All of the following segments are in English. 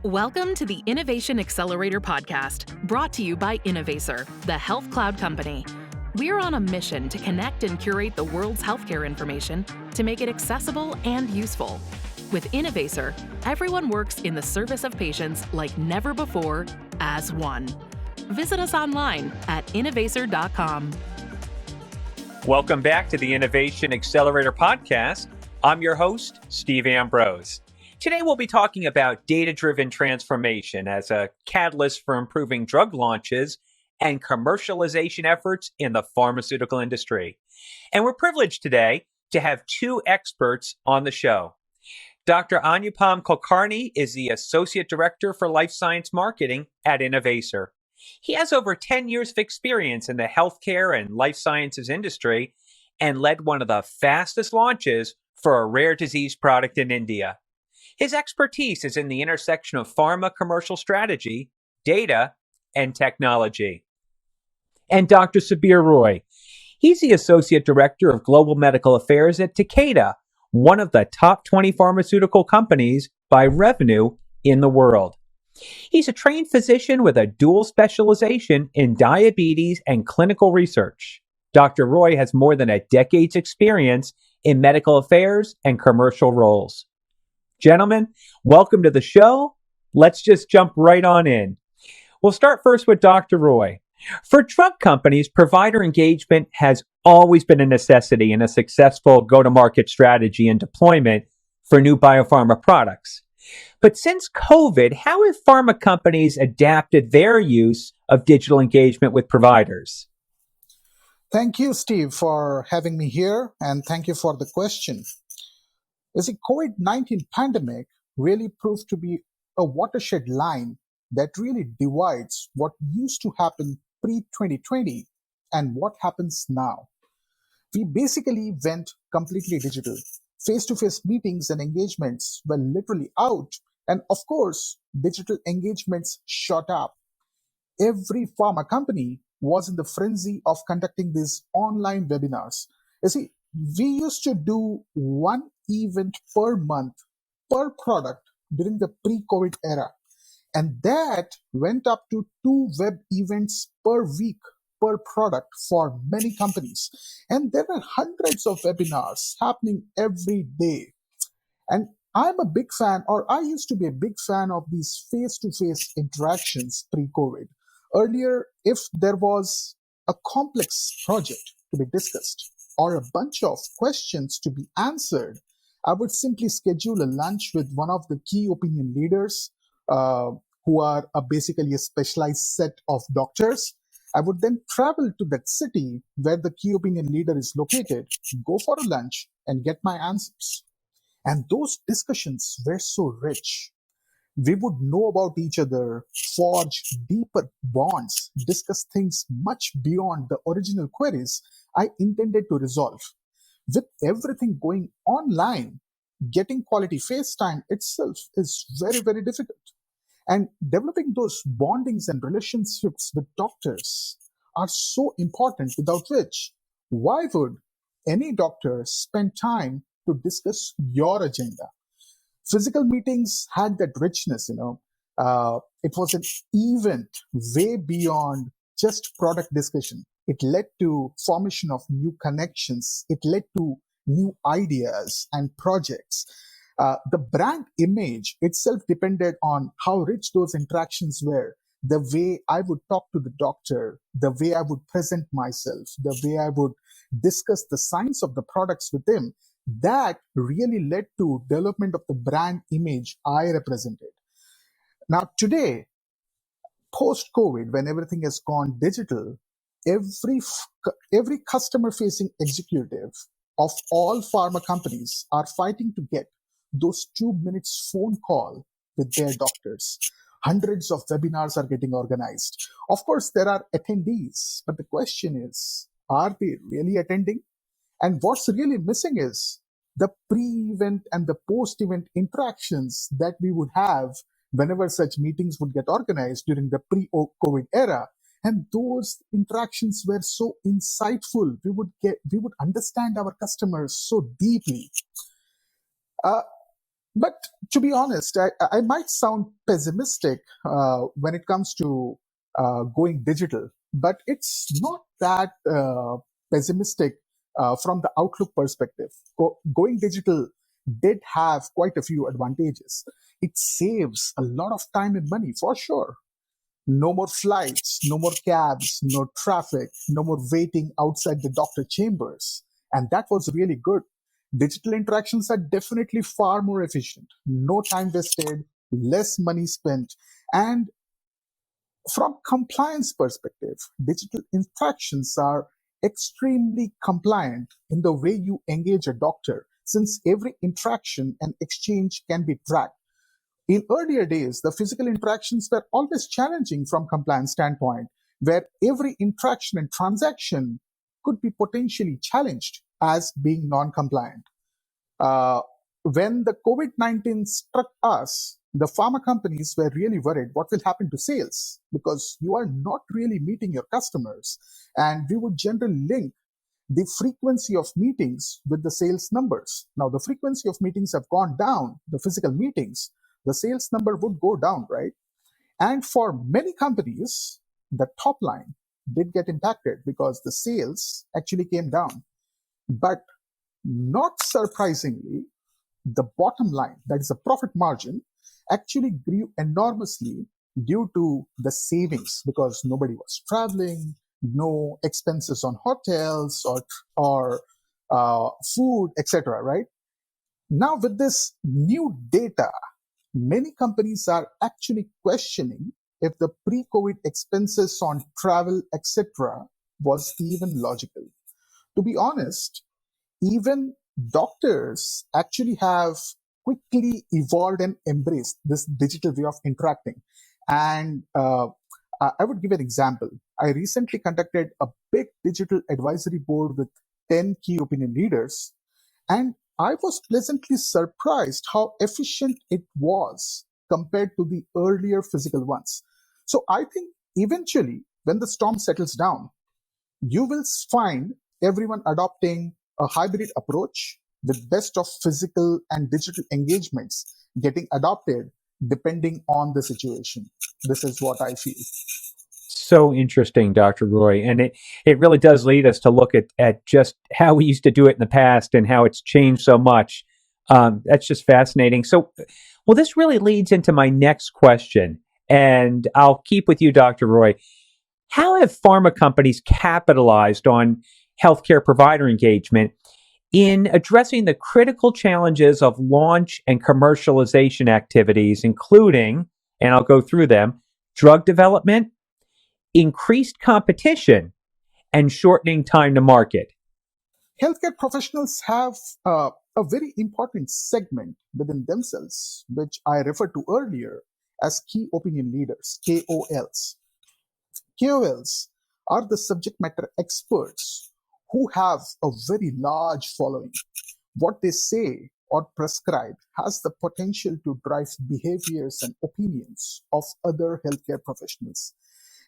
Welcome to the Innovation Accelerator podcast, brought to you by Innovaccer, the health cloud company. We're on a mission to connect and curate the world's healthcare information to make it accessible and useful. With Innovaccer, everyone works in the service of patients like never before as one. Visit us online at innovaccer.com. Welcome back to the Innovation Accelerator podcast. I'm your host, Steve Ambrose. Today we'll be talking about data-driven transformation as a catalyst for improving drug launches and commercialization efforts in the pharmaceutical industry. And we're privileged today to have two experts on the show. Dr. Anupam Kulkarni is the Associate Director for Life Science Marketing at Innovaccer. He has over 10 years of experience in the healthcare and life sciences industry and led one of the fastest launches for a rare disease product in India. His expertise is in the intersection of pharma commercial strategy, data, and technology. And Dr. Sabir Roy. He's the Associate Director of Global Medical Affairs at Takeda, one of the top 20 pharmaceutical companies by revenue in the world. He's a trained physician with a dual specialization in diabetes and clinical research. Dr. Roy has more than a decade's experience in medical affairs and commercial roles. Gentlemen, welcome to the show. Let's just jump right on in. We'll start first with Dr. Roy. For drug companies, provider engagement has always been a necessity in a successful go-to-market strategy and deployment for new biopharma products. But since COVID, how have pharma companies adapted their use of digital engagement with providers? Thank you, Steve, for having me here, and thank you for the question. You see, COVID-19 pandemic really proved to be a watershed line that really divides what used to happen pre-2020 and what happens now. We basically went completely digital. Face-to-face meetings and engagements were literally out, and of course, digital engagements shot up. Every pharma company was in the frenzy of conducting these online webinars. You see, we used to do one event per month per product during the pre-COVID era. And that went up to 2 web events per week per product for many companies. And there were hundreds of webinars happening every day. And I'm a big fan, or I used to be a big fan of these face-to-face interactions pre-COVID. Earlier, if there was a complex project to be discussed or a bunch of questions to be answered, I would simply schedule a lunch with one of the key opinion leaders who are basically a specialized set of doctors. I would then travel to that city where the key opinion leader is located, go for a lunch, and get my answers. And those discussions were so rich. We would know about each other, forge deeper bonds, discuss things much beyond the original queries I intended to resolve. With everything going online, getting quality face time itself is very, very difficult. And developing those bondings and relationships with doctors are so important, without which, why would any doctor spend time to discuss your agenda? Physical meetings had that richness, it was an event way beyond just product discussion. It led to formation of new connections. It led to new ideas and projects. The brand image itself depended on how rich those interactions were. The way I would talk to the doctor, the way I would present myself, the way I would discuss the science of the products with him, that really led to development of the brand image I represented. Now today, post-COVID, when everything has gone digital, every customer-facing executive of all pharma companies are fighting to get those 2 minutes phone call with their doctors. Hundreds of webinars are getting organized. Of course, there are attendees, but the question is, are they really attending? And what's really missing is the pre-event and the post-event interactions that we would have whenever such meetings would get organized during the pre-COVID era. And those interactions were so insightful. We would understand our customers so deeply. But To be honest, I might sound pessimistic when it comes to going digital, but it's not that pessimistic from the outlook perspective. Going digital did have quite a few advantages. It saves a lot of time and money for sure. No more flights, no more cabs, no traffic, no more waiting outside the doctor chambers. And that was really good. Digital interactions are definitely far more efficient. No time wasted, less money spent. And from compliance perspective, digital interactions are extremely compliant in the way you engage a doctor, since every interaction and exchange can be tracked. In earlier days, the physical interactions were always challenging from compliance standpoint, where every interaction and transaction could be potentially challenged as being non-compliant. Uh, when the COVID-19 struck us, the pharma companies were really worried what will happen to sales because you are not really meeting your customers. And we would generally link the frequency of meetings with the sales numbers. Now, the frequency of meetings have gone down, the physical meetings, the sales number would go down, right? And for many companies, the top line did get impacted because the sales actually came down. But not surprisingly, the bottom line, that is the profit margin, actually grew enormously due to the savings because nobody was traveling, no expenses on hotels or food, etc. Right now, with this new data, many companies are actually questioning if the pre-COVID expenses on travel, etc., was even logical. To be honest, even doctors actually have quickly evolved and embraced this digital way of interacting. And I would give an example. I recently conducted a big digital advisory board with 10 key opinion leaders, and I was pleasantly surprised how efficient it was compared to the earlier physical ones. So I think eventually, when the storm settles down, you will find everyone adopting a hybrid approach with best of physical and digital engagements getting adopted depending on the situation. This is what I feel. So interesting, Dr. Roy. And it really does lead us to look at just how we used to do it in the past and how it's changed so much. That's just fascinating. So, well, this really leads into my next question. And I'll keep with you, Dr. Roy. How have pharma companies capitalized on healthcare provider engagement in addressing the critical challenges of launch and commercialization activities, including, and I'll go through them, drug development, increased competition, and shortening time to market? Healthcare professionals have a very important segment within themselves, which I referred to earlier as key opinion leaders, KOLs. KOLs are the subject matter experts who have a very large following. What they say or prescribe has the potential to drive behaviors and opinions of other healthcare professionals.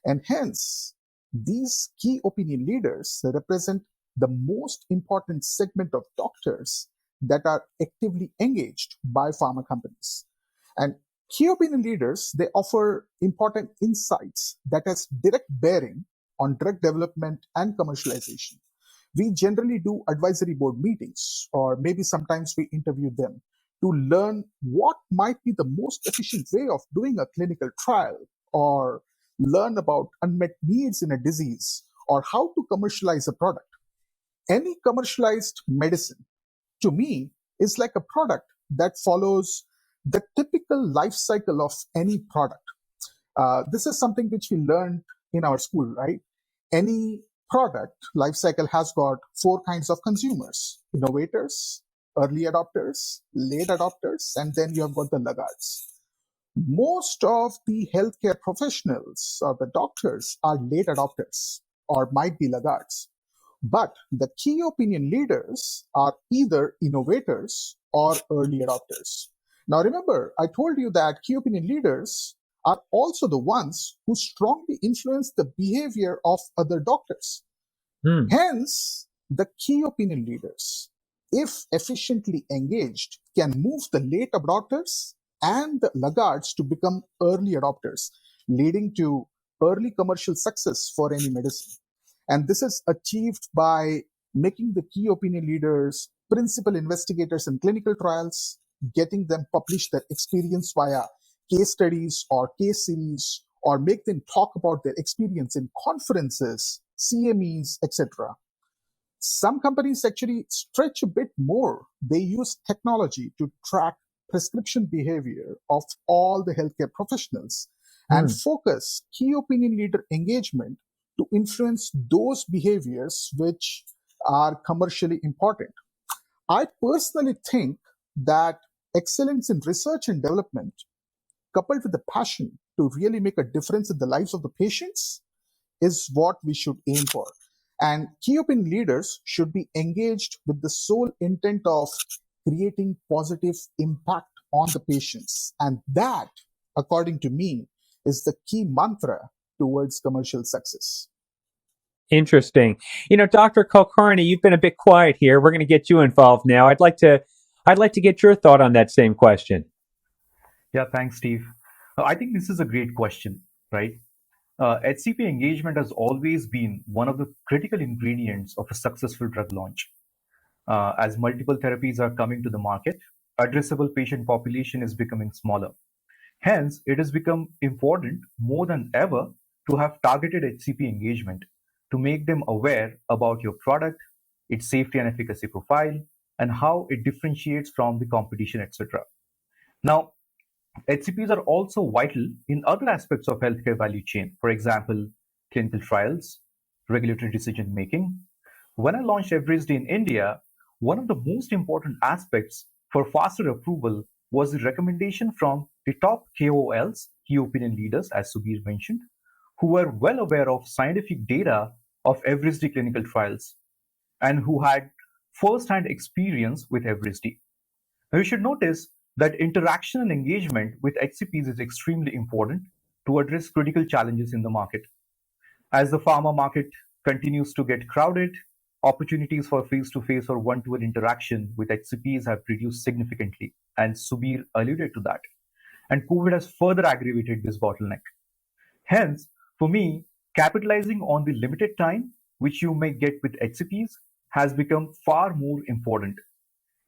And hence, these key opinion leaders represent the most important segment of doctors that are actively engaged by pharma companies. And key opinion leaders, they offer important insights that has direct bearing on drug development and commercialization. We generally do advisory board meetings, or maybe sometimes we interview them to learn what might be the most efficient way of doing a clinical trial, or learn about unmet needs in a disease, or how to commercialize a product. Any commercialized medicine, to me, is like a product that follows the typical life cycle of any product. This is something which we learned in our school, right? Any product life cycle has got four kinds of consumers: innovators, early adopters, late adopters, and then you have got the laggards. Most of the healthcare professionals or the doctors are late adopters or might be laggards. But the key opinion leaders are either innovators or early adopters. Now, remember, I told you that key opinion leaders are also the ones who strongly influence the behavior of other doctors. Hmm. Hence, the key opinion leaders, if efficiently engaged, can move the late adopters and the laggards to become early adopters, leading to early commercial success for any medicine. And this is achieved by making the key opinion leaders principal investigators in clinical trials, getting them publish their experience via case studies or case series, or make them talk about their experience in conferences, CMEs, etc. Some companies actually stretch a bit more. They use technology to track prescription behavior of all the healthcare professionals and focus key opinion leader engagement to influence those behaviors which are commercially important. I personally think that excellence in research and development, coupled with the passion to really make a difference in the lives of the patients, is what we should aim for. And key opinion leaders should be engaged with the sole intent of creating positive impact on the patients. And that, according to me, is the key mantra towards commercial success. Interesting. Dr. Kulkarni, you've been a bit quiet here. We're going to get you involved now. I'd like to get your thought on that same question. Yeah, thanks, Steve. I think this is a great question, right? HCP engagement has always been one of the critical ingredients of a successful drug launch. As multiple therapies are coming to the market, addressable patient population is becoming smaller. Hence, it has become important more than ever to have targeted HCP engagement to make them aware about your product, its safety and efficacy profile, and how it differentiates from the competition, etc. Now, HCPs are also vital in other aspects of healthcare value chain. For example, clinical trials, regulatory decision making. When I launched Evrysdi in India, one of the most important aspects for faster approval was the recommendation from the top KOLs, key opinion leaders, as Subir mentioned, who were well aware of scientific data of Evrysdi clinical trials and who had first-hand experience with Evrysdi. Now, you should notice that interaction and engagement with HCPs is extremely important to address critical challenges in the market. As the pharma market continues to get crowded, opportunities for face-to-face or one-to-one interaction with HCPs have reduced significantly, and Subir alluded to that. And COVID has further aggravated this bottleneck. Hence, for me, capitalizing on the limited time which you may get with HCPs has become far more important.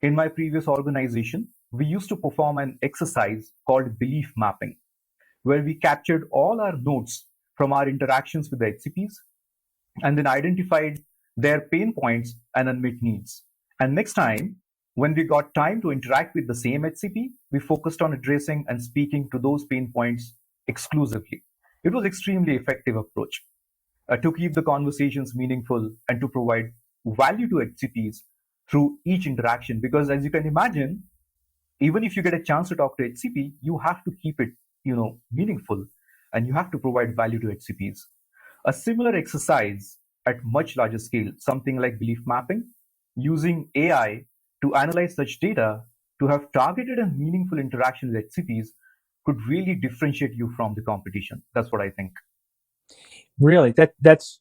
In my previous organization, we used to perform an exercise called belief mapping, where we captured all our notes from our interactions with the HCPs and then identified their pain points and unmet needs. And next time, when we got time to interact with the same HCP, we focused on addressing and speaking to those pain points exclusively. It was extremely effective approach to keep the conversations meaningful and to provide value to HCPs through each interaction. Because as you can imagine, even if you get a chance to talk to HCP, you have to keep it, meaningful, and you have to provide value to HCPs. A similar exercise at much larger scale, something like belief mapping, using AI to analyze such data to have targeted and meaningful interaction with HCPs could really differentiate you from the competition. That's what I think. Really, that's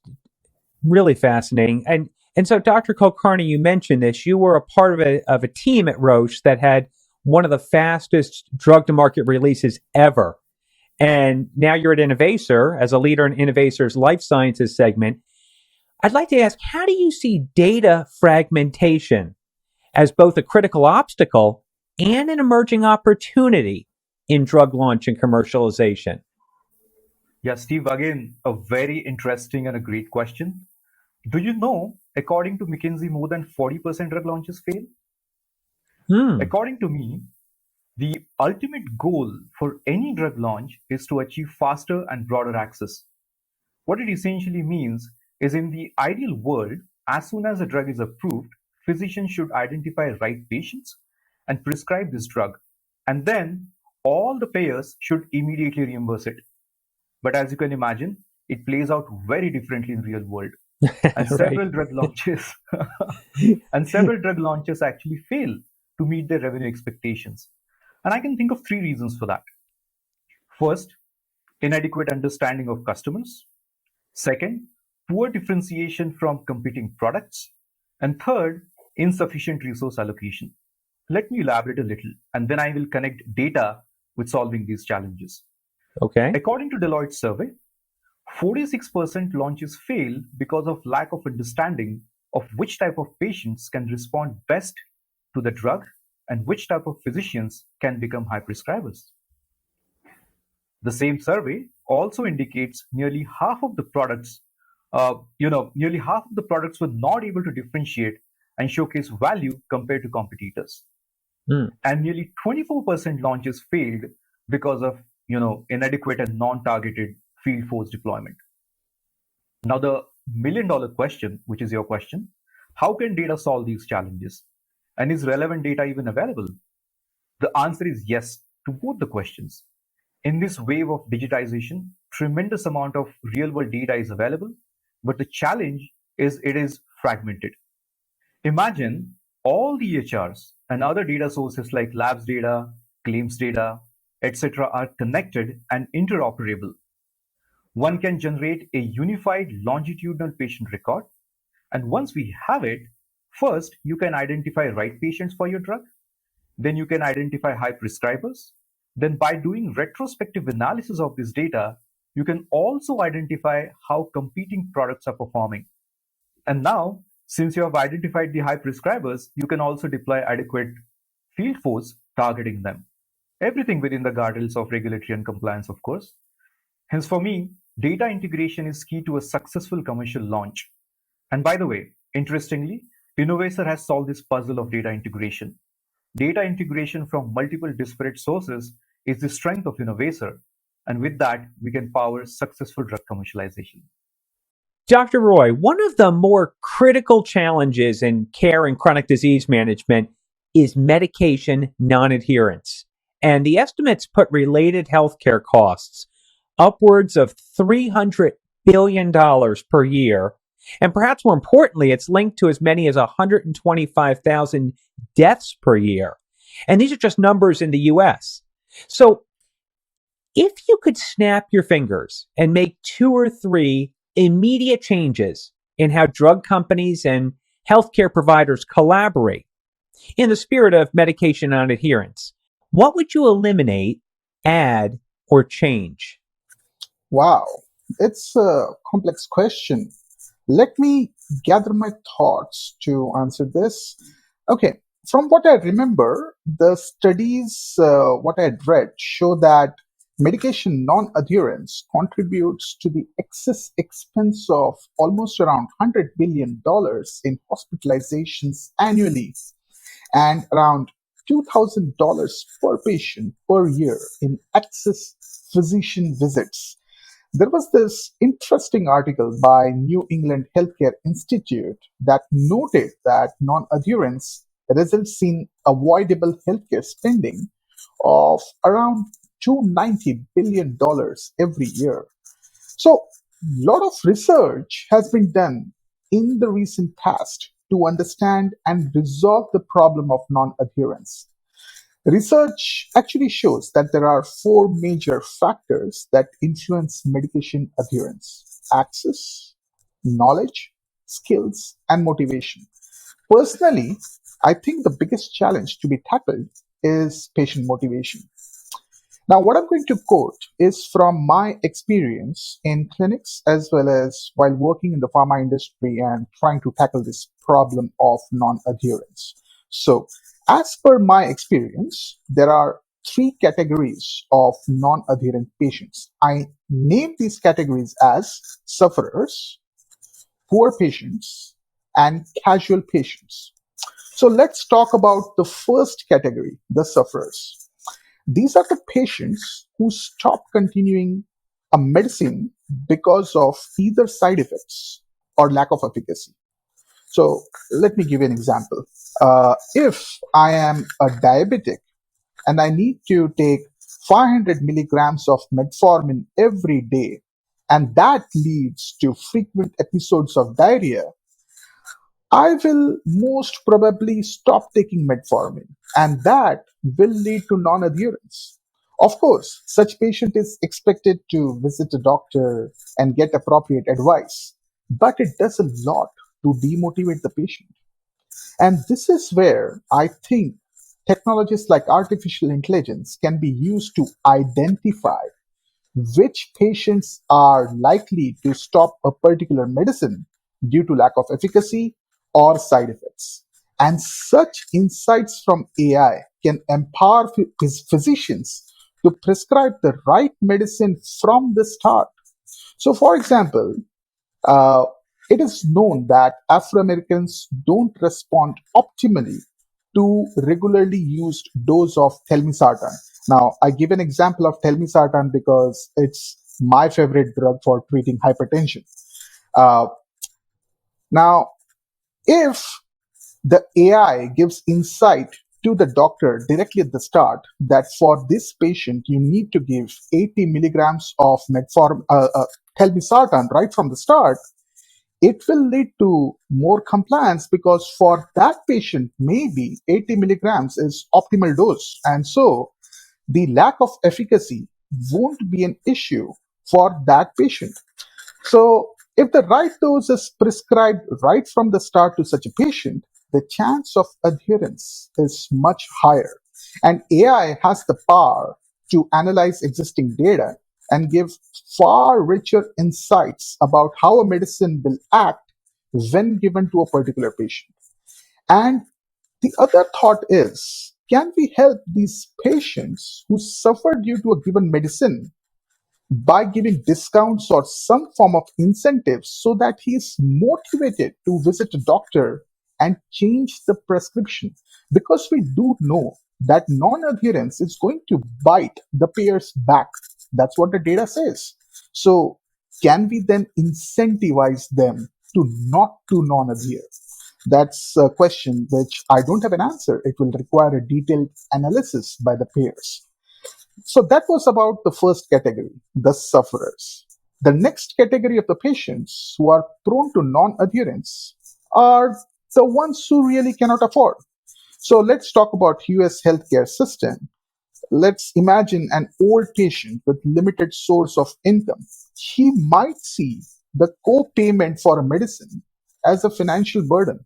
really fascinating. And so, Dr. Kulkarni, you mentioned this. You were a part of a team at Roche that had one of the fastest drug to market releases ever. And now you're at Innovaccer as a leader in Innovaccer's life sciences segment. I'd like to ask, how do you see data fragmentation as both a critical obstacle and an emerging opportunity in drug launch and commercialization? Yeah, Steve, again, a very interesting and a great question. Do you know, according to McKinsey, more than 40% drug launches fail? According to me, the ultimate goal for any drug launch is to achieve faster and broader access. What it essentially means is, in the ideal world, as soon as a drug is approved, physicians should identify right patients and prescribe this drug. And then all the payers should immediately reimburse it. But as you can imagine, it plays out very differently in real world. And several drug launches actually fail to meet their revenue expectations. And I can think of 3 reasons for that. First, inadequate understanding of customers. Second, poor differentiation from competing products. And third, insufficient resource allocation. Let me elaborate a little, and then I will connect data with solving these challenges. Okay. According to Deloitte's survey, 46% launches fail because of lack of understanding of which type of patients can respond best to the drug and which type of physicians can become high prescribers. The same survey also indicates nearly half of the products were not able to differentiate and showcase value compared to competitors. And nearly 24% launches failed because of inadequate and non-targeted field force deployment. Now the million-dollar question, which is your question, how can data solve these challenges? And is relevant data even available? The answer is yes to both the questions. In this wave of digitization, tremendous amount of real-world data is available, but the challenge is it is fragmented. Imagine all the EHRs and other data sources like labs data, claims data, etc. are connected and interoperable. One can generate a unified longitudinal patient record, and once we have it, first you can identify right patients for your drug, then you can identify high prescribers, then by doing retrospective analysis of this data, you can also identify how competing products are performing. And now, since you have identified the high prescribers, you can also deploy adequate field force targeting them. Everything within the guardrails of regulatory and compliance, of course. Hence, for me, data integration is key to a successful commercial launch. And by the way, interestingly, Innovaccer has solved this puzzle of data integration. Data integration from multiple disparate sources is the strength of Innovaccer, and with that, we can power successful drug commercialization. Dr. Roy, one of the more critical challenges in care and chronic disease management is medication non-adherence. And the estimates put related healthcare costs upwards of $300 billion per year. And perhaps more importantly, it's linked to as many as 125,000 deaths per year. And these are just numbers in the US. So if you could snap your fingers and make 2 or 3 immediate changes in how drug companies and healthcare providers collaborate in the spirit of medication non-adherence, what would you eliminate, add, or change? Wow, it's a complex question. Let me gather my thoughts to answer this. Okay, from what I remember, the studies, what I had read, show that medication non-adherence contributes to the excess expense of almost around $100 billion in hospitalizations annually and around $2,000 per patient per year in excess physician visits. There was this interesting article by New England Healthcare Institute that noted that non-adherence results in avoidable healthcare spending of around $290 billion every year. So, a lot of research has been done in the recent past to understand and resolve the problem of non-adherence. Research actually shows that there are 4 major factors that influence medication adherence: access, knowledge, skills, and motivation. Personally, I think the biggest challenge to be tackled is patient motivation. Now, what I'm going to quote is from my experience in clinics as well as while working in the pharma industry and trying to tackle this problem of non adherence. So, as per my experience, there are 3 categories of non adherent patients. I name these categories as sufferers, poor patients, and casual patients. So, let's talk about the first category, the sufferers. These are the patients who stop continuing a medicine because of either side effects or lack of efficacy. So let me give you an example. If I am a diabetic and I need to take 500 milligrams of metformin every day, and that leads to frequent episodes of diarrhea, I will most probably stop taking metformin, and that will lead to non adherence. Of course, such patient is expected to visit a doctor and get appropriate advice, but it does a lot to demotivate the patient. And this is where I think technologies like artificial intelligence can be used to identify which patients are likely to stop a particular medicine due to lack of efficacy or side effects. And such insights from AI can empower physicians to prescribe the right medicine from the start. So, for example, uh, it is known that Afro Americans don't respond optimally to regularly used dose of telmisartan. Now, I give an example of telmisartan because it's my favorite drug for treating hypertension. Uh, now, if the AI gives insight to the doctor directly at the start that for this patient you need to give 80 milligrams of telmisartan right from the start, it will lead to more compliance because for that patient, maybe 80 milligrams is optimal dose. And so the lack of efficacy won't be an issue for that patient. So, if the right dose is prescribed right from the start to such a patient, the chance of adherence is much higher. And AI has the power to analyze existing data and give far richer insights about how a medicine will act when given to a particular patient. And the other thought is, can we help these patients who suffer due to a given medicine by giving discounts or some form of incentives so that he is motivated to visit a doctor and change the prescription? Because we do know that non-adherence is going to bite the payers back. That's what the data says. So can we then incentivize them to not to non-adhere? That's a question which I don't have an answer. It will require a detailed analysis by the payers. So that was about the first category, the sufferers. The next category of the patients who are prone to non-adherence are the ones who really cannot afford. So let's talk about US healthcare system. Let's imagine an old patient with limited source of income. He might see the co-payment for a medicine as a financial burden.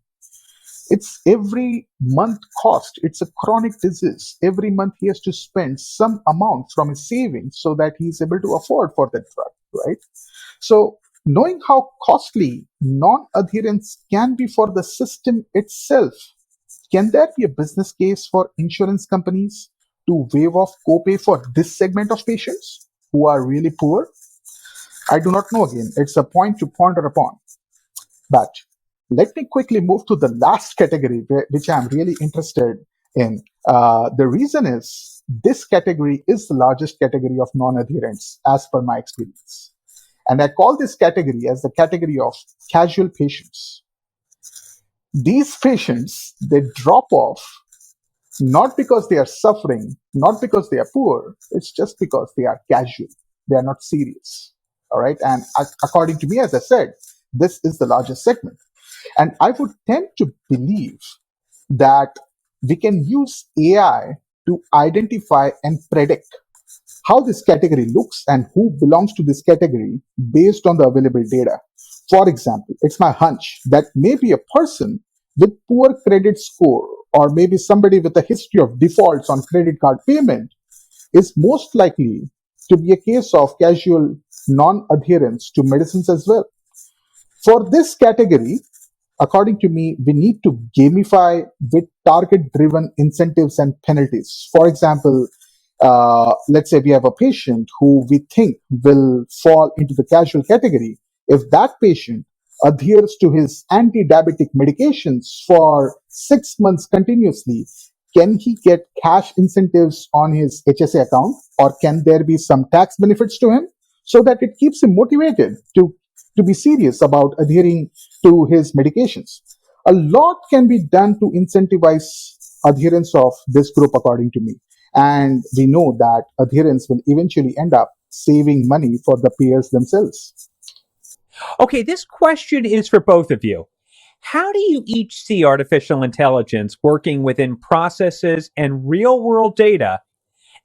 It's every month cost. It's a chronic disease. Every month he has to spend some amount from his savings so that he's able to afford for that drug, right? So knowing how costly non-adherence can be for the system itself, can there be a business case for insurance companies to waive off copay for this segment of patients who are really poor? I do not know again. It's a point to ponder upon. But let me quickly move to the last category, which I'm really interested in. The reason is this category is the largest category of non-adherence as per my experience. And I call this category as the category of casual patients. These patients, they drop off not because they are suffering, not because they are poor, it's just because they are casual. They are not serious. All right. And according to me, as I said, this is the largest segment. And I would tend to believe that we can use AI to identify and predict how this category looks and who belongs to this category based on the available data. For example, it's my hunch that maybe a person with poor credit score or maybe somebody with a history of defaults on credit card payment is most likely to be a case of casual non-adherence to medicines as well. For this category, according to me, we need to gamify with target driven incentives and penalties. For example, let's say we have a patient who we think will fall into the casual category. If that patient adheres to his anti diabetic medications for 6 months continuously, can he get cash incentives on his HSA account, or can there be some tax benefits to him so that it keeps him motivated to be serious about adhering to his medications? A lot can be done to incentivize adherence of this group, according to me. And we know that adherence will eventually end up saving money for the payers themselves. Okay, this question is for both of you. How do you each see artificial intelligence working within processes and real world data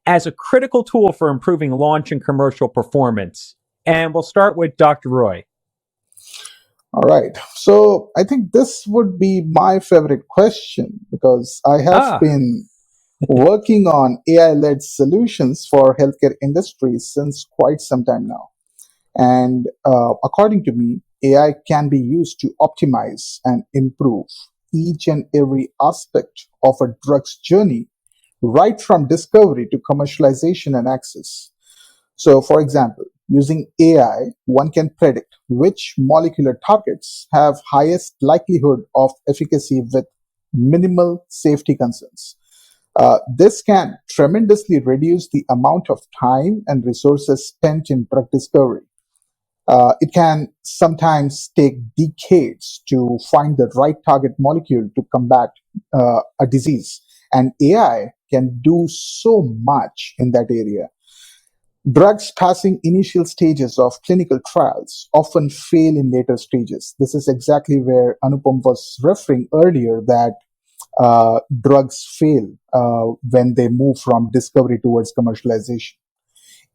as a critical tool for improving launch and commercial performance? And we'll start with Dr. Roy. All right. So I think this would be my favorite question because I have Ah, been working on AI-led solutions for healthcare industries since quite some time now. And according to me, AI can be used to optimize and improve each and every aspect of a drug's journey, right from discovery to commercialization and access. So, for example, using AI, one can predict which molecular targets have highest likelihood of efficacy with minimal safety concerns. This can tremendously reduce the amount of time and resources spent in drug discovery. It can sometimes take decades to find the right target molecule to combat a disease, and AI can do so much in that area. Drugs passing initial stages of clinical trials often fail in later stages. This is exactly where Anupam was referring earlier that drugs fail when they move from discovery towards commercialization.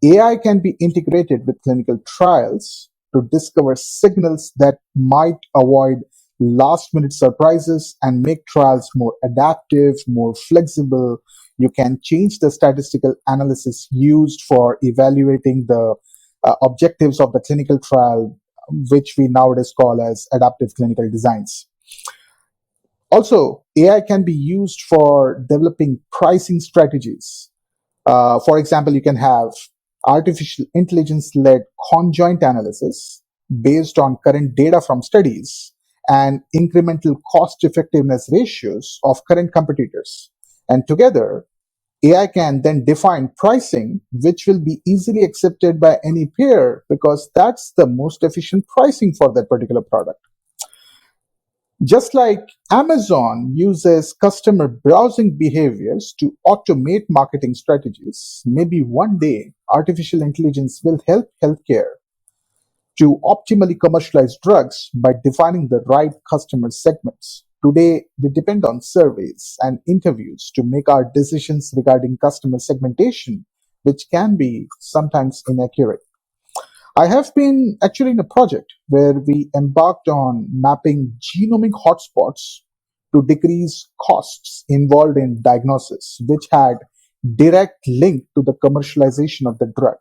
AI can be integrated with clinical trials to discover signals that might avoid last minute surprises and make trials more adaptive, more flexible. You can change the statistical analysis used for evaluating the objectives of the clinical trial, which we nowadays call as adaptive clinical designs. Also, AI can be used for developing pricing strategies. For example, you can have artificial intelligence led conjoint analysis based on current data from studies and incremental cost effectiveness ratios of current competitors. And together, AI can then define pricing, which will be easily accepted by any peer because that's the most efficient pricing for that particular product. Just like Amazon uses customer browsing behaviors to automate marketing strategies, maybe one day artificial intelligence will help healthcare to optimally commercialize drugs by defining the right customer segments. Today, we depend on surveys and interviews to make our decisions regarding customer segmentation, which can be sometimes inaccurate. I have been actually in a project where we embarked on mapping genomic hotspots to decrease costs involved in diagnosis, which had direct link to the commercialization of the drug.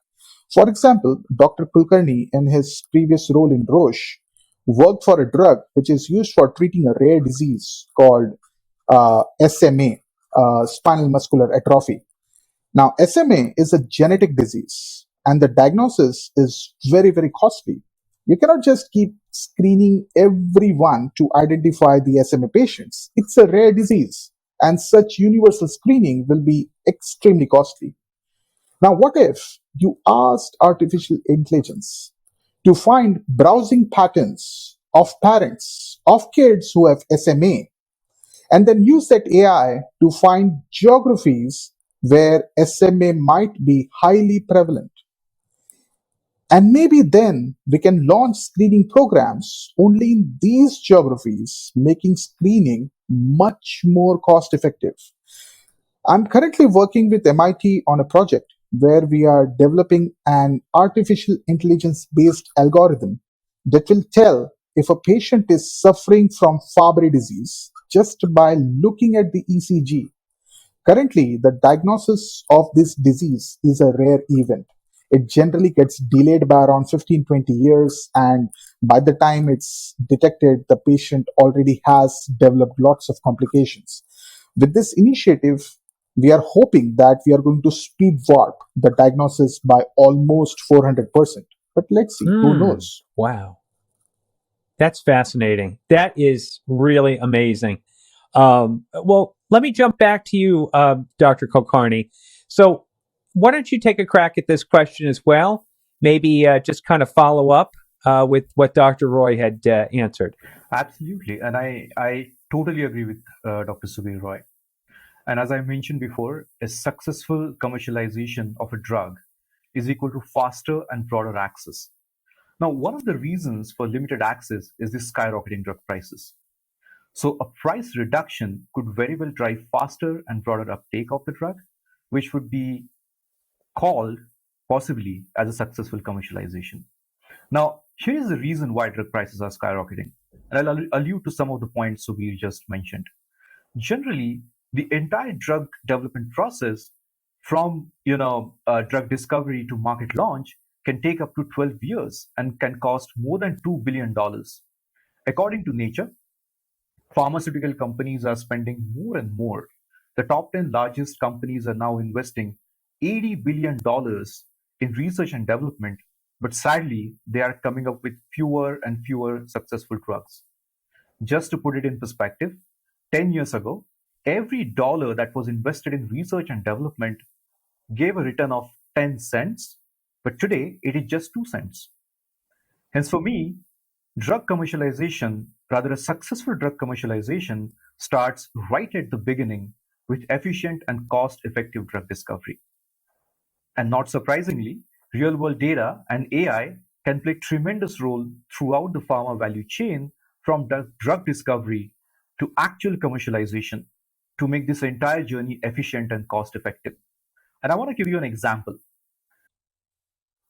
For example, Dr. Kulkarni, in his previous role in Roche, worked for a drug which is used for treating a rare disease called SMA, spinal muscular atrophy. Now, SMA is a genetic disease, and the diagnosis is very, very costly. You cannot just keep screening everyone to identify the SMA patients. It's a rare disease, and such universal screening will be extremely costly. Now, what if you asked artificial intelligence to find browsing patterns of parents of kids who have SMA and then use that AI to find geographies where SMA might be highly prevalent? And maybe then we can launch screening programs only in these geographies, making screening much more cost effective. I'm currently working with MIT on a project where we are developing an artificial intelligence based algorithm that will tell if a patient is suffering from Fabry disease just by looking at the ECG. Currently, the diagnosis of this disease is a rare event. It generally gets delayed by around 15-20 years, and by the time it's detected, the patient already has developed lots of complications. With this initiative, we are hoping that we are going to speed warp the diagnosis by almost 400%. But let's see, who hmm. knows? Wow. That's fascinating. That is really amazing. Well, let me jump back to you, Dr. Kulkarni. So, why don't you take a crack at this question as well? Maybe just kind of follow up with what Dr. Roy had answered. Absolutely. And I totally agree with Dr. Subir Roy. And as I mentioned before, a successful commercialization of a drug is equal to faster and broader access. Now, one of the reasons for limited access is the skyrocketing drug prices. So, a price reduction could very well drive faster and broader uptake of the drug, which would be called possibly as a successful commercialization. Now, here is the reason why drug prices are skyrocketing. And I'll allude to some of the points Subir just mentioned. Generally, the entire drug development process from drug discovery to market launch can take up to 12 years and can cost more than $2 billion. According to Nature, pharmaceutical companies are spending more and more. The top 10 largest companies are now investing $80 billion in research and development, but sadly, they are coming up with fewer and fewer successful drugs. Just to put it in perspective, 10 years ago, every dollar that was invested in research and development gave a return of 10 cents, but today it is just 2 cents. Hence, for me, drug commercialization, rather a successful drug commercialization, starts right at the beginning with efficient and cost-effective drug discovery. And not surprisingly, real-world data and AI can play a tremendous role throughout the pharma value chain from drug discovery to actual commercialization to make this entire journey efficient and cost-effective. And I want to give you an example.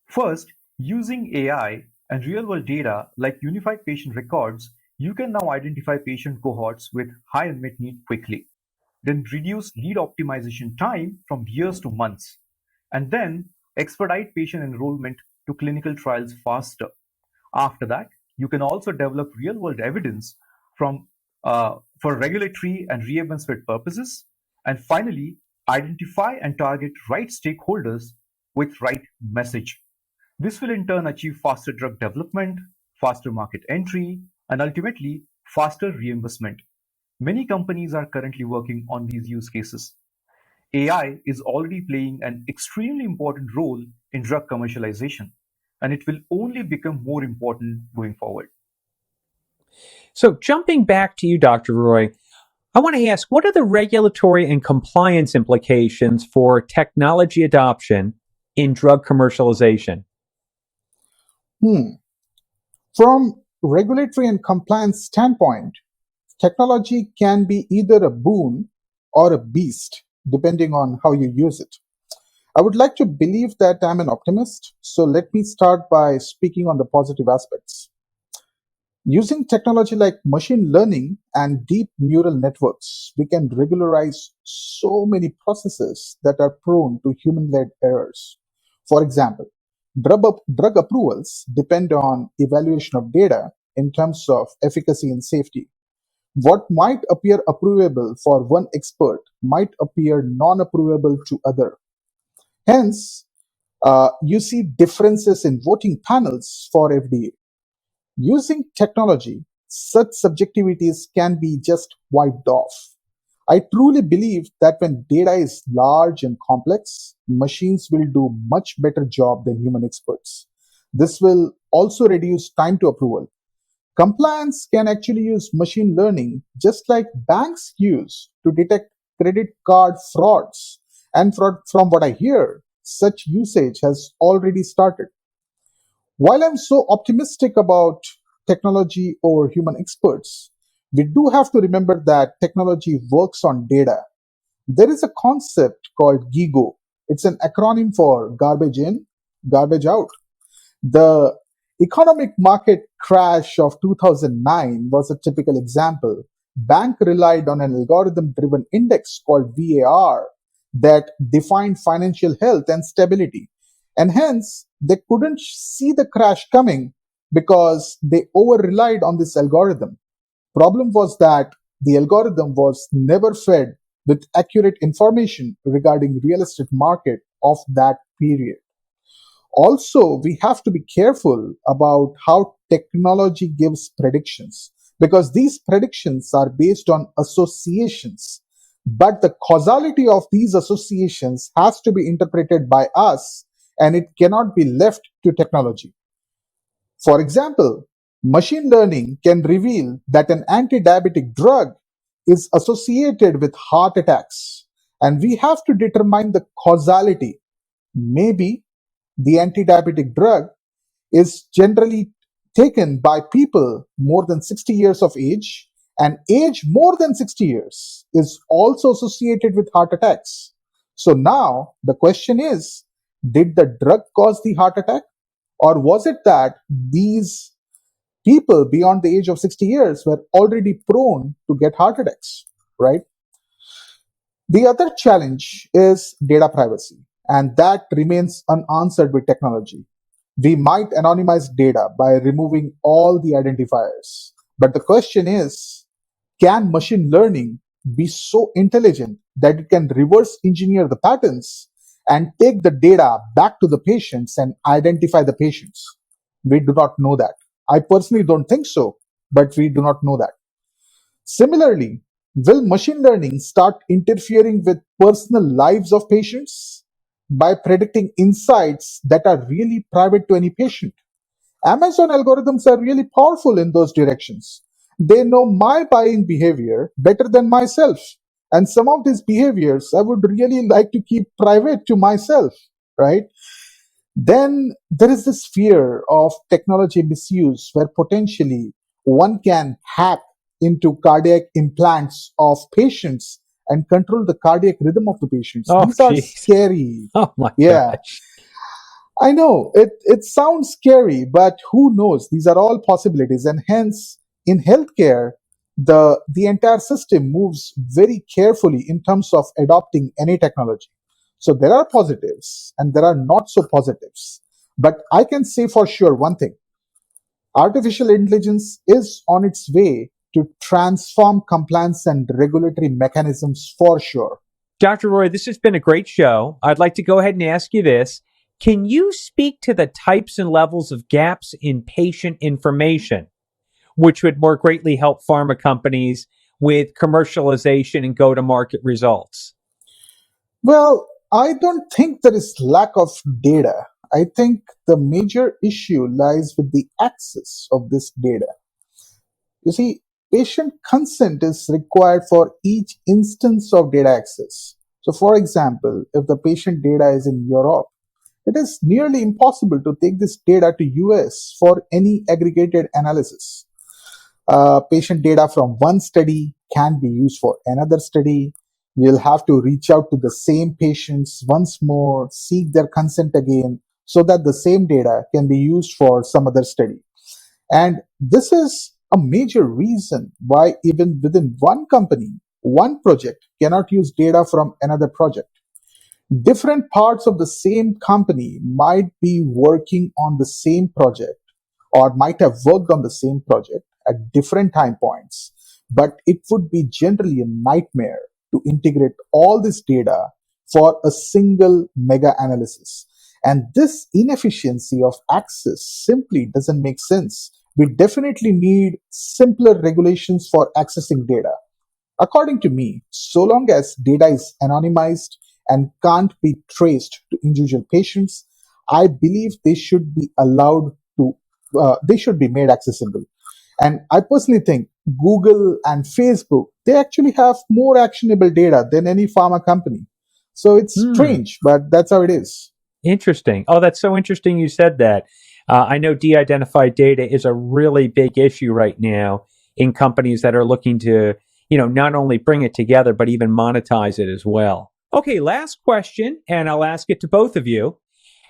First, using AI and real-world data like unified patient records, you can now identify patient cohorts with high unmet need quickly, then reduce lead optimization time from years to months, and then expedite patient enrollment to clinical trials faster. After that, you can also develop real-world evidence for regulatory and reimbursement purposes, and finally, identify and target right stakeholders with right message. This will in turn achieve faster drug development, faster market entry, and ultimately faster reimbursement. Many companies are currently working on these use cases. AI is already playing an extremely important role in drug commercialization, and it will only become more important going forward. So, jumping back to you, Dr. Roy, I want to ask, what are the regulatory and compliance implications for technology adoption in drug commercialization? From regulatory and compliance standpoint, technology can be either a boon or a beast, depending on how you use it. I would like to believe that I'm an optimist, so let me start by speaking on the positive aspects. Using technology like machine learning and deep neural networks, we can regularize so many processes that are prone to human led errors. For example, drug approvals depend on evaluation of data in terms of efficacy and safety. What might appear approvable for one expert might appear non approvable to other. Hence, you see differences in voting panels for FDA. Using technology, such subjectivities can be just wiped off. I truly believe that when data is large and complex, machines will do much better job than human experts. This will also reduce time to approval. Compliance can actually use machine learning just like banks use to detect credit card frauds. And from what I hear, such usage has already started. While I'm so optimistic about technology over human experts, we do have to remember that technology works on data. There is a concept called GIGO. It's an acronym for garbage in, garbage out. The economic market crash of 2009 was a typical example. Bank relied on an algorithm driven index called VAR that defined financial health and stability. And hence, they couldn't see the crash coming because they over relied on this algorithm. Problem was that the algorithm was never fed with accurate information regarding real estate market of that period. Also, we have to be careful about how technology gives predictions because these predictions are based on associations. But the causality of these associations has to be interpreted by us and it cannot be left to technology. For example, machine learning can reveal that an anti diabetic drug is associated with heart attacks, and we have to determine the causality. Maybe the anti diabetic drug is generally taken by people more than 60 years of age, and age more than 60 years is also associated with heart attacks. So now the question is, did the drug cause the heart attack? Or was it that these people beyond the age of 60 years were already prone to get heart attacks, right? The other challenge is data privacy, and that remains unanswered with technology. We might anonymize data by removing all the identifiers. But the question is, can machine learning be so intelligent that it can reverse engineer the patterns and take the data back to the patients and identify the patients? We do not know that. I personally don't think so, but we do not know that. Similarly, will machine learning start interfering with personal lives of patients by predicting insights that are really private to any patient? Amazon algorithms are really powerful in those directions. They know my buying behavior better than myself. And some of these behaviors I would really like to keep private to myself, right? Then there is this fear of technology misuse where potentially one can hack into cardiac implants of patients and control the cardiac rhythm of the patients. Oh, These are geez. scary. Oh, my Yeah, gosh. I know it sounds scary, but who knows? These are all possibilities, and hence in healthcare, the entire system moves very carefully in terms of adopting any technology. So there are positives and there are not so positives. But I can say for sure one thing: artificial intelligence is on its way to transform compliance and regulatory mechanisms for sure. Dr. Roy, this has been a great show. I'd like to go ahead and ask you this. Can you speak to the types and levels of gaps in patient information, which would more greatly help pharma companies with commercialization and go to market results? Well, I don't think there is lack of data. I think the major issue lies with the access of this data. You see, patient consent is required for each instance of data access. So, for example, if the patient data is in Europe, it is nearly impossible to take this data to US for any aggregated analysis. Patient data from one study can be used for another study. You'll have to reach out to the same patients once more, seek their consent again, so that the same data can be used for some other study. And this is a major reason why, even within one company, one project cannot use data from another project. Different parts of the same company might be working on the same project or might have worked on the same project at different time points, but it would be generally a nightmare to integrate all this data for a single mega analysis. And this inefficiency of access simply doesn't make sense. We definitely need simpler regulations for accessing data. According to me, so long as data is anonymized and can't be traced to individual patients, I believe they should be allowed to, they should be made accessible. And I personally think Google and Facebook, they actually have more actionable data than any pharma company. So it's Hmm. strange, but that's how it is. Interesting. Oh, that's so interesting you said that. I know de identified data is a really big issue right now in companies that are looking to, not only bring it together, but even monetize it as well. Okay, last question, and I'll ask it to both of you.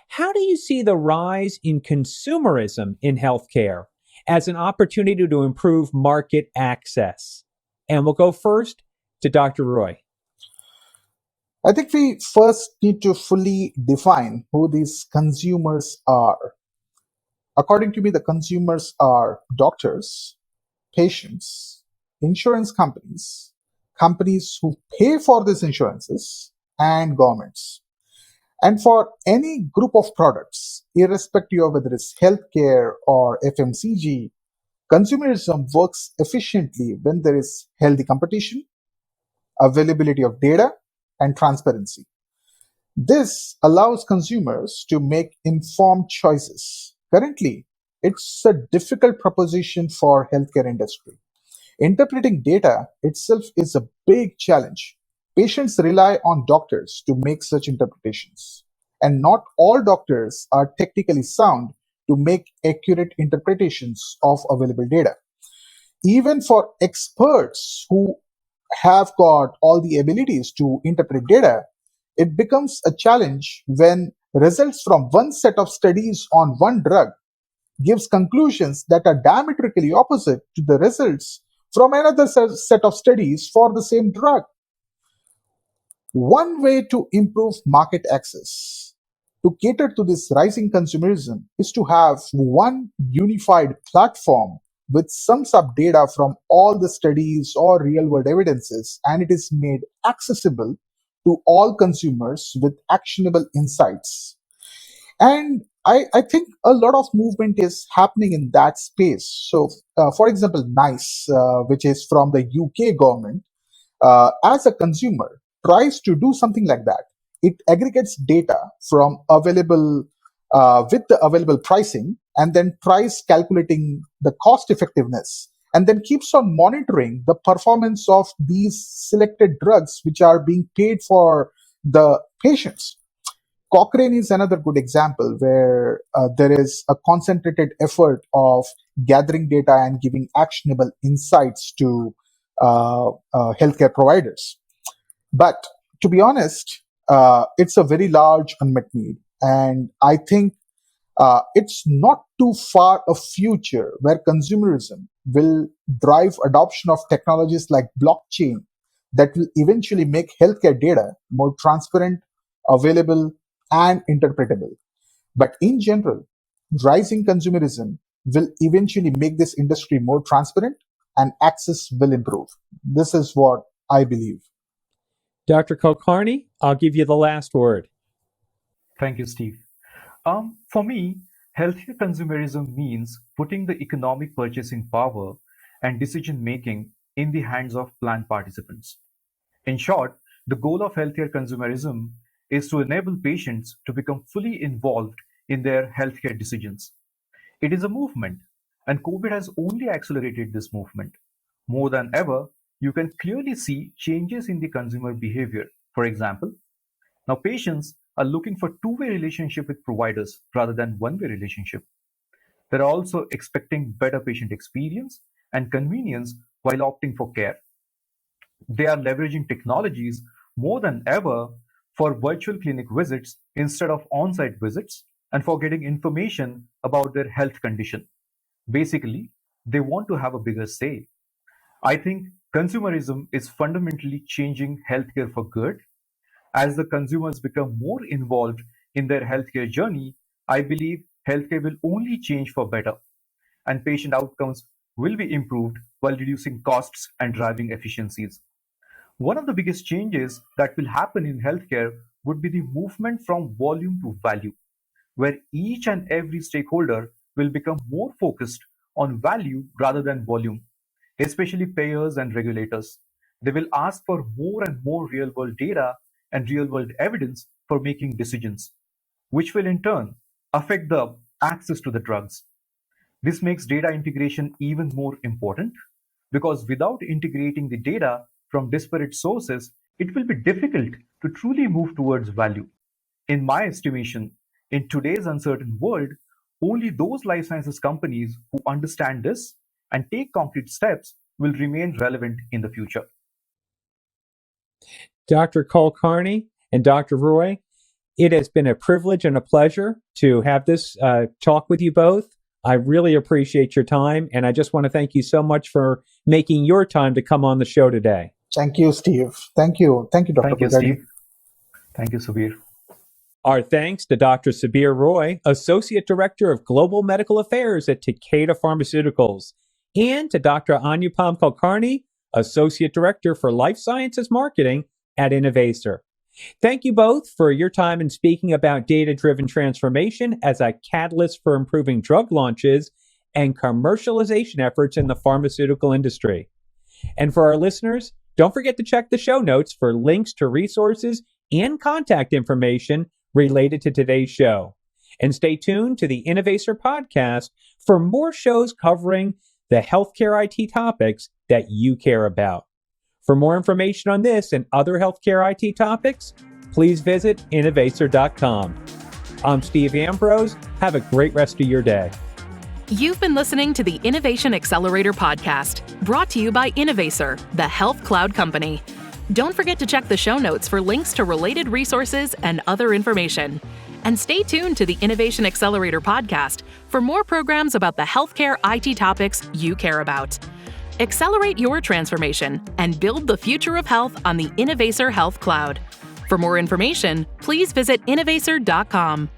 How do you see the rise in consumerism in healthcare as an opportunity to improve market access? And we'll go first to Dr. Roy. I think we first need to fully define who these consumers are. According to me, the consumers are doctors, patients, insurance companies, companies who pay for these insurances, and governments. And for any group of products, irrespective of whether it's healthcare or FMCG, consumerism works efficiently when there is healthy competition, availability of data, and transparency. This allows consumers to make informed choices. Currently, it's a difficult proposition for healthcare industry. Interpreting data itself is a big challenge. Patients rely on doctors to make such interpretations, and not all doctors are technically sound to make accurate interpretations of available data. Even for experts who have got all the abilities to interpret data, it becomes a challenge when results from one set of studies on one drug gives conclusions that are diametrically opposite to the results from another set of studies for the same drug. One way to improve market access to cater to this rising consumerism is to have one unified platform which sums up data from all the studies or real world evidences, and it is made accessible to all consumers with actionable insights. And I think a lot of movement is happening in that space. So, for example, NICE, which is from the UK government, as a consumer, tries to do something like that. It aggregates data from available with the available pricing and then tries calculating the cost effectiveness and then keeps on monitoring the performance of these selected drugs which are being paid for the patients. Cochrane is another good example where there is a concentrated effort of gathering data and giving actionable insights to healthcare providers. But to be honest, it's a very large unmet need. And I think it's not too far a future where consumerism will drive adoption of technologies like blockchain that will eventually make healthcare data more transparent, available, and interpretable. But in general, rising consumerism will eventually make this industry more transparent and access will improve. This is what I believe. Dr. Kulkarni, I'll give you the last word. Thank you, Steve. For me, healthcare consumerism means putting the economic purchasing power and decision making in the hands of plan participants. In short, the goal of healthcare consumerism is to enable patients to become fully involved in their healthcare decisions. It is a movement, and COVID has only accelerated this movement. More than ever, you can clearly see changes in the consumer behavior. For example, now patients are looking for two-way relationship with providers rather than one-way relationship. They're also expecting better patient experience and convenience while opting for care. They are leveraging technologies more than ever for virtual clinic visits instead of on-site visits and for getting information about their health condition. Basically, they want to have a bigger say. I think consumerism is fundamentally changing healthcare for good. As the consumers become more involved in their healthcare journey, I believe healthcare will only change for better, and patient outcomes will be improved while reducing costs and driving efficiencies. One of the biggest changes that will happen in healthcare would be the movement from volume to value, where each and every stakeholder will become more focused on value rather than volume, especially payers and regulators. They will ask for more and more real-world data and real-world evidence for making decisions, which will in turn affect the access to the drugs. This makes data integration even more important because without integrating the data from disparate sources, it will be difficult to truly move towards value. In my estimation, in today's uncertain world, only those life sciences companies who understand this and take concrete steps will remain relevant in the future. Dr. Kulkarni and Dr. Roy, it has been a privilege and a pleasure to have this talk with you both. I really appreciate your time, and I just want to thank you so much for making your time to come on the show today. Thank you, Steve. Thank you. Thank you, Dr. Thank you, Kulkarni. Steve. Thank you, Subir. Our thanks to Dr. Sabir Roy, Associate Director of Global Medical Affairs at Takeda Pharmaceuticals, and to Dr. Anupam Kulkarni, Associate Director for Life Sciences Marketing at Innovaccer. Thank you both for your time in speaking about data-driven transformation as a catalyst for improving drug launches and commercialization efforts in the pharmaceutical industry. And for our listeners, don't forget to check the show notes for links to resources and contact information related to today's show. And stay tuned to the Innovaccer podcast for more shows covering the healthcare IT topics that you care about. For more information on this and other healthcare IT topics, please visit Innovaccer.com. I'm Steve Ambrose. Have a great rest of your day. You've been listening to the Innovation Accelerator podcast, brought to you by Innovaccer, the health cloud company. Don't forget to check the show notes for links to related resources and other information. And stay tuned to the Innovation Accelerator podcast for more programs about the healthcare IT topics you care about. Accelerate your transformation and build the future of health on the Innovaccer Health Cloud. For more information, please visit innovaccer.com.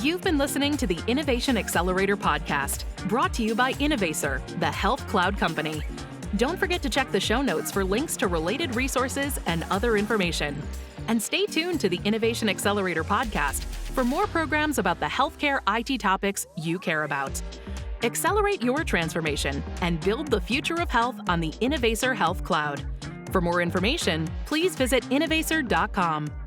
You've been listening to the Innovation Accelerator podcast, brought to you by Innovaccer, the health cloud company. Don't forget to check the show notes for links to related resources and other information. And stay tuned to the Innovation Accelerator podcast for more programs about the healthcare IT topics you care about. Accelerate your transformation and build the future of health on the Innovaccer Health Cloud. For more information, please visit innovaccer.com.